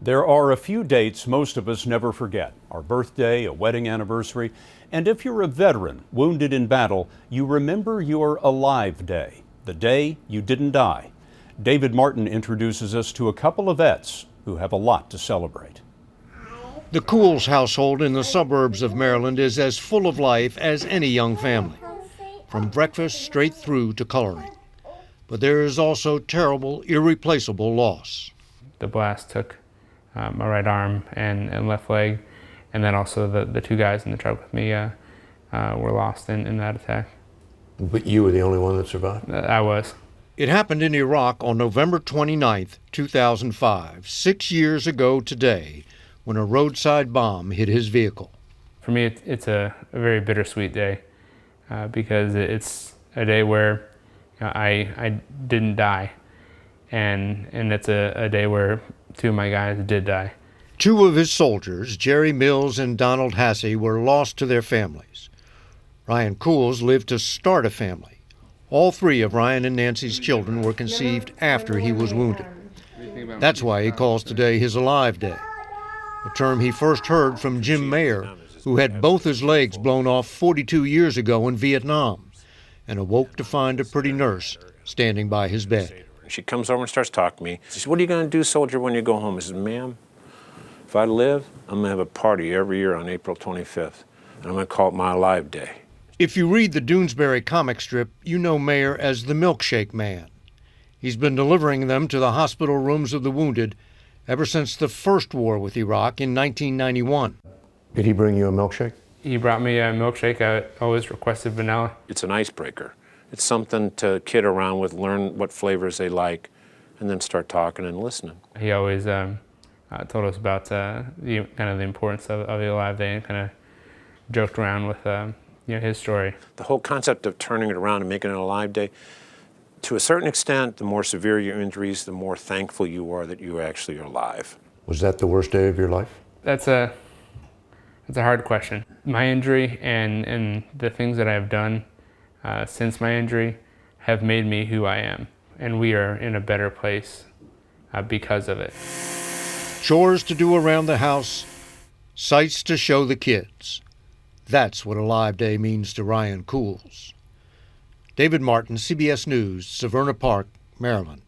There are a few dates most of us never forget: our birthday, a wedding anniversary, and if you're a veteran wounded in battle, you remember your Alive Day, the day you didn't die. David Martin introduces us to a couple of vets who have a lot to celebrate. The Cools household in the suburbs of Maryland is as full of life as any young family, from breakfast straight through to coloring. But there is also terrible, irreplaceable loss. The blast took my right arm and left leg, and then also the two guys in the truck with me were lost in that attack. But you were the only one that survived? I was. It happened in Iraq on November 29th, 2005, 6 years ago today, when a roadside bomb hit his vehicle. For me, it's a very bittersweet day because it's a day where I didn't die, and it's a day where two of my guys did die. Two of his soldiers, Jerry Mills and Donald Hassey, were lost to their families. Ryan Cools lived to start a family. All three of Ryan and Nancy's children were conceived after he was wounded. That's why he calls today his Alive Day, a term he first heard from Jim Mayer, who had both his legs blown off 42 years ago in Vietnam and awoke to find a pretty nurse standing by his bed. She comes over and starts talking to me. She says, "What are you going to do, soldier, when you go home?" I said, "Ma'am, if I live, I'm going to have a party every year on April 25th, and I'm going to call it my Alive Day." If you read the Doonesbury comic strip, you know Mayer as the Milkshake Man. He's been delivering them to the hospital rooms of the wounded ever since the first war with Iraq in 1991. Did he bring you a milkshake? He brought me a milkshake. I always requested vanilla. It's an icebreaker. It's something to kid around with, learn what flavors they like, and then start talking and listening. He always told us about the importance of the Alive Day, and kind of joked around with his story. The whole concept of turning it around and making it an Alive Day, to a certain extent, the more severe your injuries, the more thankful you are that you actually are alive. Was that the worst day of your life? That's a hard question. My injury and the things that I've done since my injury have made me who I am, and we are in a better place because of it. Chores to do around the house, sights to show the kids. That's what Alive Day means to Ryan Cools. David Martin, CBS News, Severna Park, Maryland.